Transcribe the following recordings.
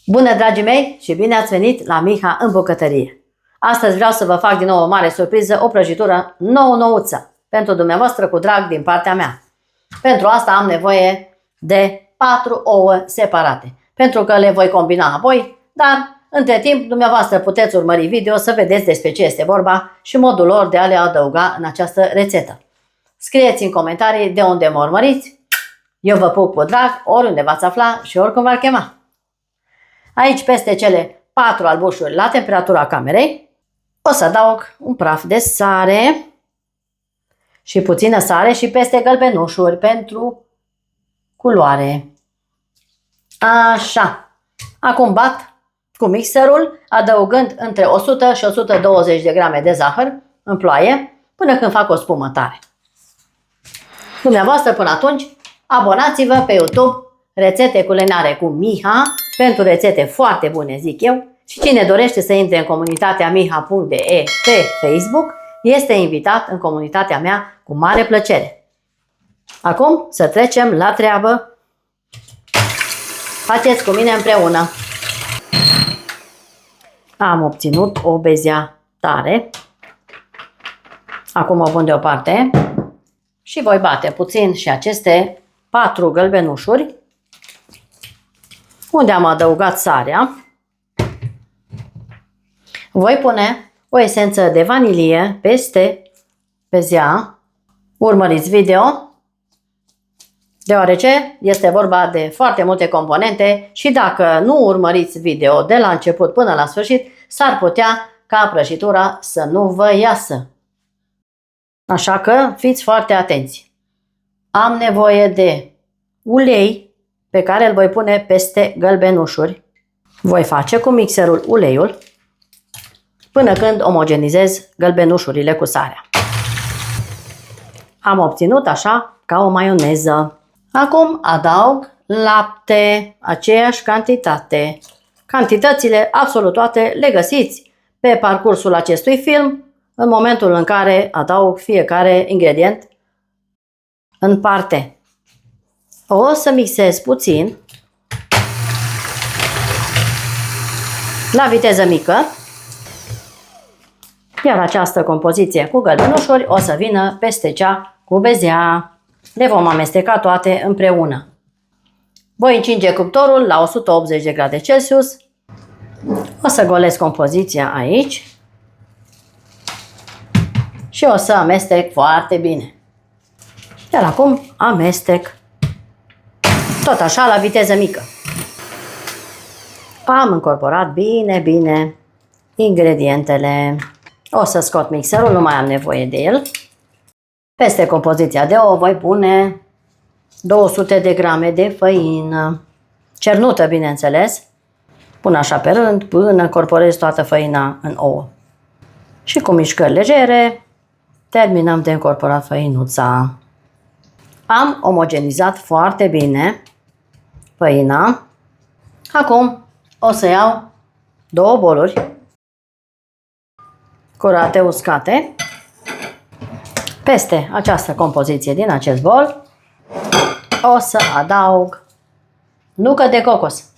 Bună, dragii mei, și bine ați venit la Miha în bucătărie. Astăzi vreau să vă fac din nou o mare surpriză, o prăjitură nouță pentru dumneavoastră cu drag din partea mea. Pentru asta am nevoie de 4 ouă separate, pentru că le voi combina apoi, dar între timp dumneavoastră puteți urmări video să vedeți despre ce este vorba și modul lor de a le adăuga în această rețetă. Scrieți în comentarii de unde mă urmăriți, eu vă pup cu drag oriunde v-ați afla și oricum v-ar chema. Aici, peste cele 4 albușuri la temperatura camerei, o să adaug un praf de sare și puțină sare și peste gălbenușuri pentru culoare. Așa. Acum bat cu mixerul, adăugând între 100 și 120 de grame de zahăr în ploaie, până când fac o spumă tare. Dumneavoastră, până atunci, abonați-vă pe YouTube Rețete culinare cu Miha pentru rețete foarte bune, zic eu, și cine dorește să intre în comunitatea miha.de pe Facebook este invitat în comunitatea mea cu mare plăcere. Acum să trecem la treabă. Faceți cu mine împreună. Am obținut o bezea tare. Acum o pun deoparte și voi bate puțin și aceste 4 gălbenușuri unde am adăugat sarea. Voi pune o esență de vanilie peste bezea. Urmăriți video, deoarece este vorba de foarte multe componente și dacă nu urmăriți video de la început până la sfârșit, s-ar putea ca prăjitura să nu vă iasă. Așa că fiți foarte atenți. Am nevoie de ulei pe care îl voi pune peste gălbenușuri. Voi face cu mixerul uleiul până când omogenizez gălbenușurile cu sarea. Am obținut așa ca o maioneză. Acum adaug lapte, aceeași cantitate. Cantitățile absolut toate le găsiți pe parcursul acestui film, în momentul în care adaug fiecare ingredient în parte. O să mixez puțin la viteză mică, iar această compoziție cu gălbenușuri o să vină peste cea cu bezea. Le vom amesteca toate împreună. Voi încinge cuptorul la 180 de grade Celsius. O să golesc compoziția aici și o să amestec foarte bine. Iar acum amestec tot așa la viteză mică. Am încorporat bine ingredientele. O să scot mixerul, nu mai am nevoie de el. Peste compoziția de ouă voi pune 200 de grame de făină, cernută bineînțeles. Pun așa pe rând până încorporez toată făina în ouă. Și cu mișcări legere terminăm de încorporat făinuța. Am omogenizat foarte bine făina. Acum o să iau 2 boluri curate uscate. Peste această compoziție din acest bol o să adaug nucă de cocos.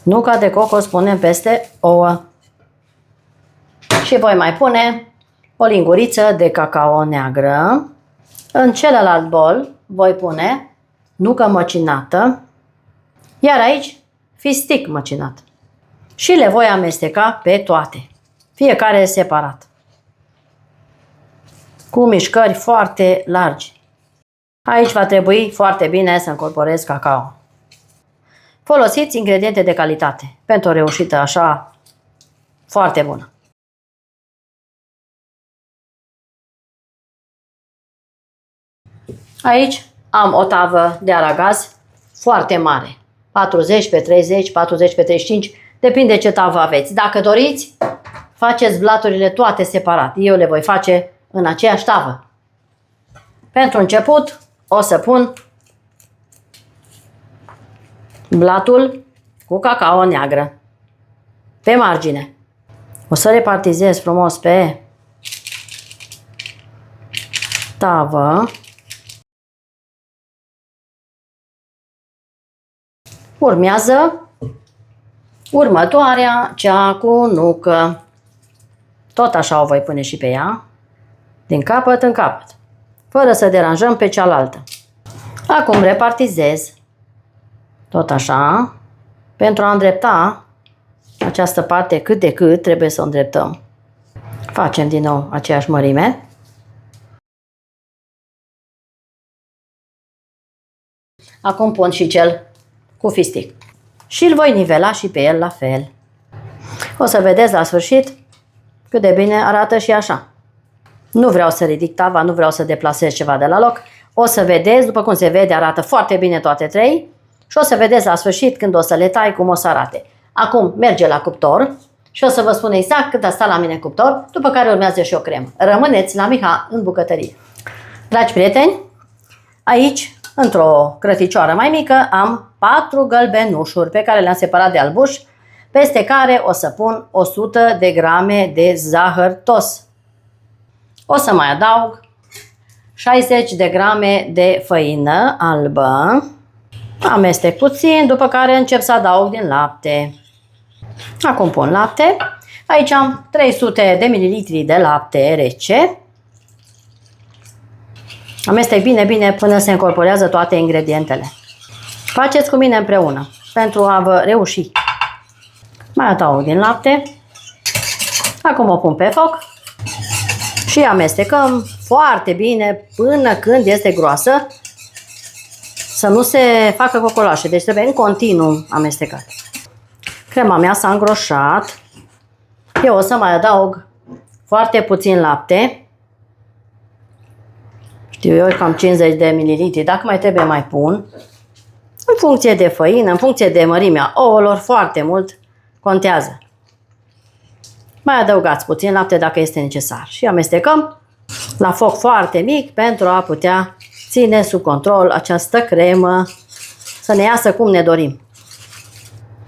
Nuca de cocos punem peste ouă. Și voi mai pune o linguriță de cacao neagră. În celălalt bol voi pune nucă măcinată, iar aici fistic măcinat. Și le voi amesteca pe toate, fiecare separat, cu mișcări foarte largi. Aici va trebui foarte bine să încorporez cacao. Folosiți ingrediente de calitate pentru o reușită așa foarte bună. Aici am o tavă de aragaz foarte mare, 40 pe 30, 40 pe 35, depinde ce tavă aveți. Dacă doriți, faceți blaturile toate separat. Eu le voi face în aceeași tavă. Pentru început o să pun blatul cu cacao neagră pe margine. O să repartizez frumos pe tavă Urmează următoarea, cea cu nucă. Tot așa o voi pune și pe ea, din capăt în capăt, fără să deranjăm pe cealaltă. Acum repartizez, tot așa, pentru a îndrepta această parte cât de cât trebuie să o îndreptăm. Facem din nou aceeași mărime. Acum pun și cel cu fistic. Și îl voi nivela și pe el la fel. O să vedeți la sfârșit cât de bine arată și așa. Nu vreau să ridic tava, nu vreau să deplasez ceva de la loc. O să vedeți, după cum se vede, arată foarte bine toate trei. Și o să vedeți la sfârșit, când o să le tai, cum o să arate. Acum merge la cuptor și o să vă spun exact cât a stat la mine în cuptor, după care urmează și o cremă. Rămâneți la Miha în bucătărie. Dragi prieteni, aici, într-o crăticioară mai mică, am 4 gălbenușuri pe care le-am separat de albuș, peste care o să pun 100 de grame de zahăr tos. O să mai adaug 60 de grame de făină albă. Amestec puțin, după care încep să adaug din lapte. Acum pun lapte. Aici am 300 de ml de lapte rece. Amestec bine, bine până se încorporează toate ingredientele. Faceți cu mine împreună pentru a vă reuși. Mai adaug din lapte. Acum o pun pe foc și amestecăm foarte bine până când este groasă, să nu se facă cocoloașe, deci trebuie în continuu amestecat. Crema mea s-a îngroșat. Eu o să mai adaug foarte puțin lapte. Știu eu, cam 50 de ml, dacă mai trebuie mai pun. În funcție de făină, în funcție de mărimea ouălor, foarte mult contează. Mai adăugați puțin lapte dacă este necesar și amestecăm la foc foarte mic pentru a putea ține sub control această cremă, să ne iasă cum ne dorim.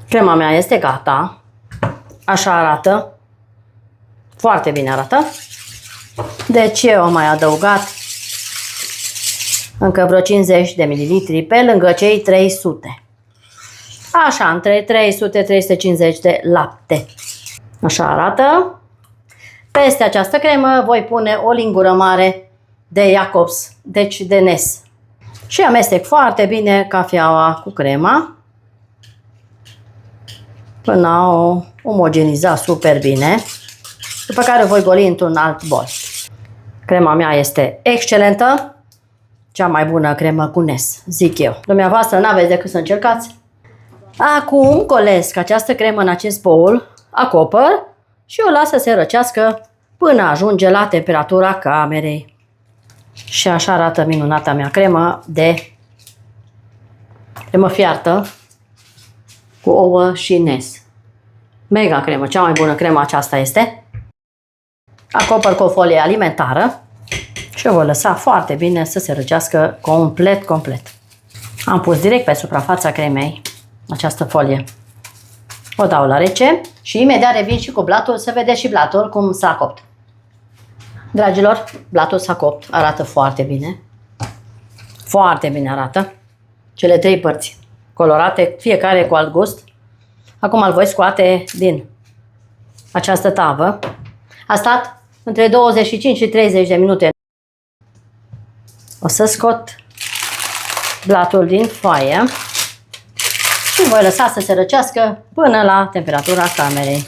Crema mea este gata. Așa arată. Foarte bine arată. Deci eu am mai adăugat încă vreo 50 de ml pe lângă cei 300. Așa, între 300-350 de lapte. Așa arată. Peste această cremă voi pune o lingură mare de Jacobs, deci de Nes. Și amestec foarte bine cafeaua cu crema până o omogeniza super bine, după care o voi goli într-un alt bol. Crema mea este excelentă, cea mai bună cremă cu Nes, zic eu. Dumneavoastră n-aveți decât să încercați. Acum golesc această cremă în acest bol, acopăr și o las să se răcească până ajunge la temperatura camerei. Și așa arată minunata mea cremă cremă fiartă cu ouă și Nes. Mega cremă, cea mai bună cremă aceasta este. Acopăr cu o folie alimentară și o voi lăsa foarte bine să se răcească complet. Am pus direct pe suprafața cremei această folie. O dau la rece și imediat revin și cu blatul să vedeți și blatul cum s-a copt. Dragilor, blatul s-a copt, arată foarte bine. Foarte bine arată. Cele 3 părți colorate, fiecare cu alt gust. Acum îl voi scoate din această tavă. A stat între 25 și 30 de minute. O să scot blatul din foaie și îl voi lăsa să se răcească până la temperatura camerei.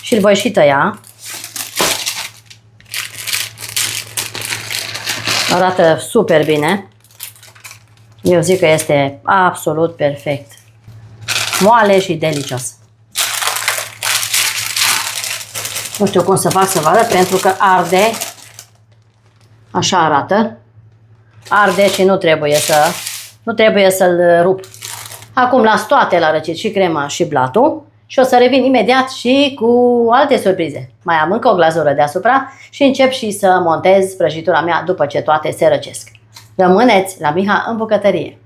Și îl voi și tăia. Arată super bine. Eu zic că este absolut perfect. Moale și delicios. Nu știu cum să fac să vă arăt pentru că arde. Așa arată. Arde și nu trebuie să-l rup. Acum las toate la răcit, și crema și blatul, și o să revin imediat și cu alte surprize. Mai am încă o glazură deasupra și încep și să montez prăjitura mea după ce toate se răcesc. Rămâneți la Miha în bucătărie.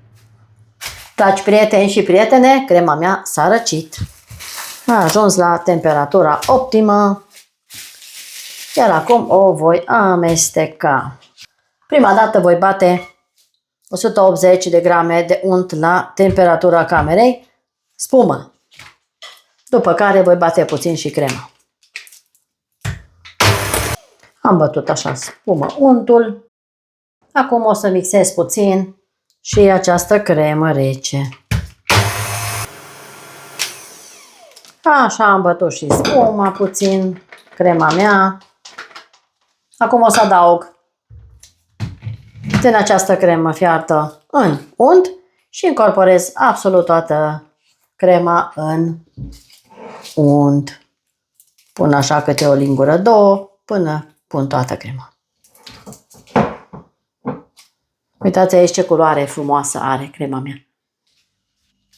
Dragi prieteni și prietene, crema mea s-a răcit. A ajuns la temperatura optimă. Iar acum o voi amesteca. Prima dată voi bate 180 de grame de unt la temperatura camerei spumă. După care voi bate puțin și crema. Am bătut așa spumă untul. Acum o să mixez puțin și această cremă rece. Așa am bătut și spuma puțin, crema mea. Acum o să adaug din această cremă fiartă în unt și incorporez absolut toată crema în unt. Pun așa câte o lingură, două, până pun toată crema. Uitați aici ce culoare frumoasă are crema mea.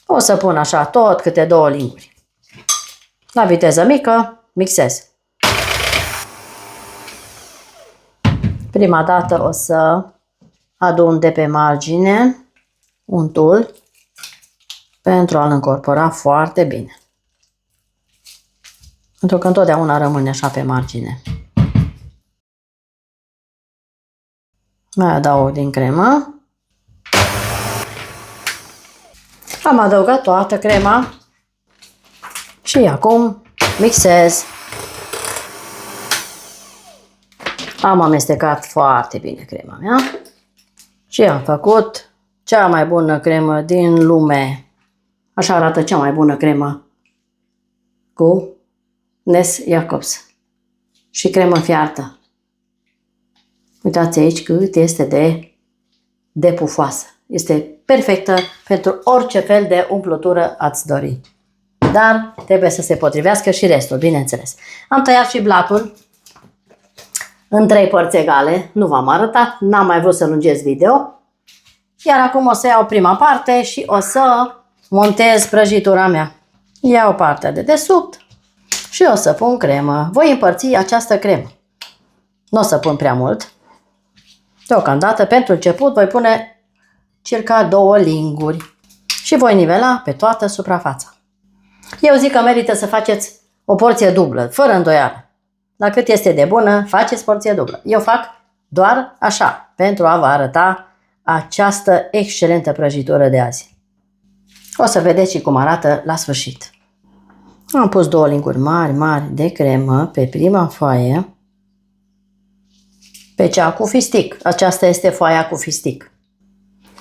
O să pun așa tot câte 2 linguri. La viteză mică, mixez. Prima dată o să adun de pe margine untul pentru a-l încorpora foarte bine. Pentru că întotdeauna rămâne așa pe margine. Mai adaug din cremă. Am adăugat toată crema și acum mixez. Am amestecat foarte bine crema mea și am făcut cea mai bună cremă din lume. Așa arată cea mai bună cremă cu Ness Jacobs și cremă fiartă. Uitați aici cât este de pufoasă. Este perfectă pentru orice fel de umplutură ați dori. Dar trebuie să se potrivească și restul, bineînțeles. Am tăiat și blatul în 3 părți egale. Nu v-am arătat, n-am mai vrut să lungesc video. Iar acum o să iau prima parte și o să montez prăjitura mea. Iau partea de desubt și o să pun cremă. Voi împărți această cremă. Nu o să pun prea mult. Deocamdată, pentru început, voi pune circa 2 linguri și voi nivela pe toată suprafața. Eu zic că merită să faceți o porție dublă, fără îndoială. La cât este de bună, faceți porție dublă. Eu fac doar așa, pentru a vă arăta această excelentă prăjitură de azi. O să vedeți și cum arată la sfârșit. Am pus 2 linguri mari de cremă pe prima foaie, pe cea cu fistic. Aceasta este foaia cu fistic.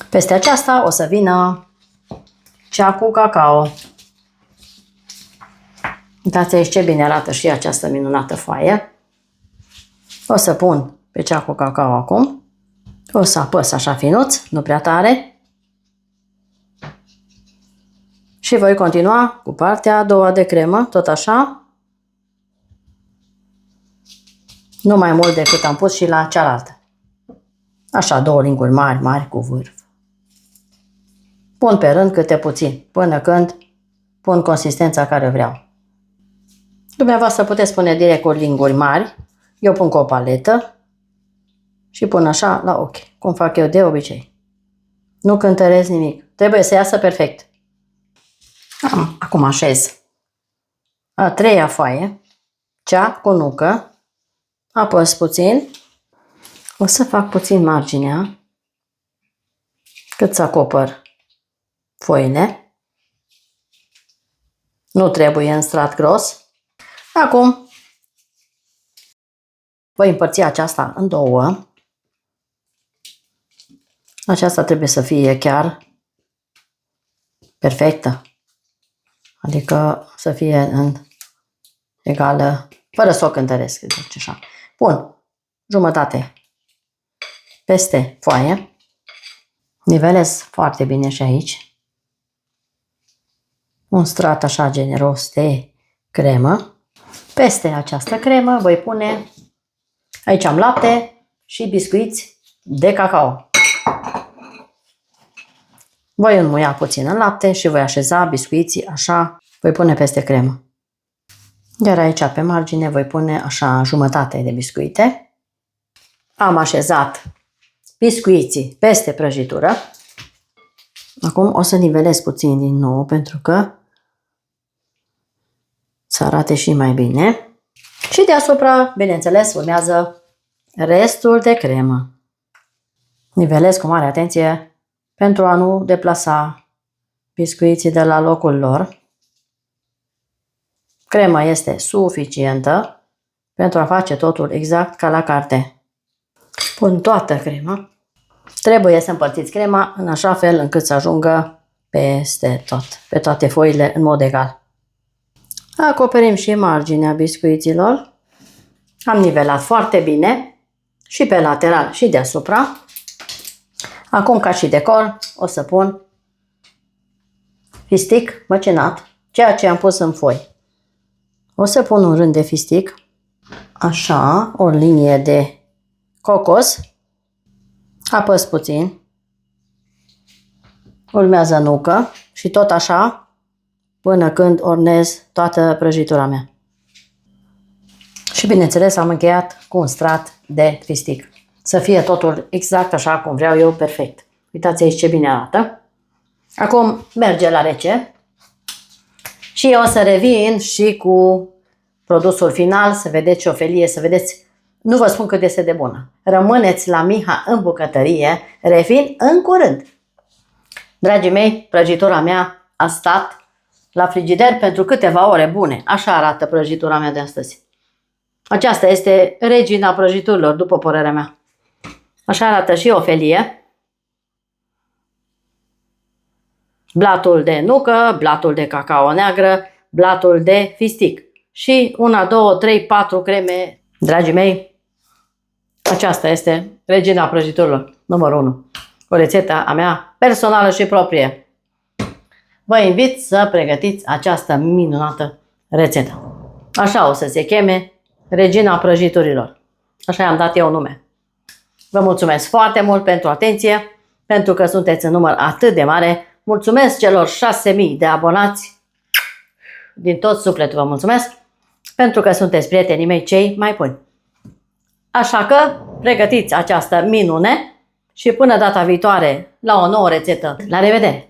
Peste aceasta o să vină cea cu cacao. Uitați aici ce bine arată și această minunată foaie. O să pun pe cea cu cacao acum. O să apăs așa finuț, nu prea tare. Și voi continua cu partea a doua de cremă, tot așa. Nu mai mult decât am pus și la cealaltă. Așa, 2 linguri mari cu vârf. Pun pe rând câte puțin, până când pun consistența care vreau. Dumneavoastră puteți pune direct cu linguri mari. Eu pun cu o paletă și pun așa la ochi, cum fac eu de obicei. Nu cântăresc nimic. Trebuie să iasă perfect. Acum așez a 3-a foaie, cea cu nucă. Apăs puțin. O să fac puțin marginea, cât să acopăr foile. Nu trebuie în strat gros. Acum voi împărți aceasta în 2. Aceasta trebuie să fie chiar perfectă. Adică să fie în egală, fără să o cântăresc. Deci așa. Pun jumătate peste foaie. Nivelez foarte bine și aici. Un strat așa generos de cremă. Peste această cremă voi pune, aici am lapte și biscuiți de cacao. Voi înmuia puțin în lapte și voi așeza biscuiții așa, voi pune peste cremă. Iar aici pe margine voi pune așa jumătate de biscuite. Am așezat biscuiții peste prăjitură. Acum o să nivelez puțin din nou pentru că să arate și mai bine. Și deasupra, bineînțeles, urmează restul de cremă. Nivelez cu mare atenție pentru a nu deplasa biscuiții de la locul lor. Crema este suficientă pentru a face totul exact ca la carte. Pun toată crema. Trebuie să împărțiți crema în așa fel încât să ajungă peste tot, pe toate foile în mod egal. Acoperim și marginea biscuiților. Am nivelat foarte bine și pe lateral și deasupra. Acum, ca și decor, o să pun fistic măcinat, ceea ce am pus în foi. O să pun un rând de fistic, așa, o linie de cocos, apăs puțin, urmează nucă și tot așa până când ornez toată prăjitura mea. Și bineînțeles am încheiat cu un strat de fistic. Să fie totul exact așa cum vreau eu, perfect. Uitați aici ce bine arată. Acum merge la rece și eu o să revin și cu produsul final, să vedeți ce o felie, să vedeți. Nu vă spun cât este de bună. Rămâneți la Miha în bucătărie, revin în curând. Dragii mei, prăjitura mea a stat la frigider pentru câteva ore bune. Așa arată prăjitura mea de astăzi. Aceasta este regina prăjiturilor, după părerea mea. Așa arată și o felie. Blatul de nucă, blatul de cacao neagră, blatul de fistic. Și 1, 2, 3, 4 creme. Dragii mei, aceasta este regina prăjiturilor, numărul 1. O rețetă a mea personală și proprie. Vă invit să pregătiți această minunată rețetă. Așa o să se cheme regina prăjiturilor. Așa i-am dat eu nume. Vă mulțumesc foarte mult pentru atenție, pentru că sunteți în număr atât de mare. Mulțumesc celor 6.000 de abonați. Din tot sufletul vă mulțumesc, pentru că sunteți prietenii mei cei mai buni. Așa că pregătiți această minune și până data viitoare la o nouă rețetă. La revedere!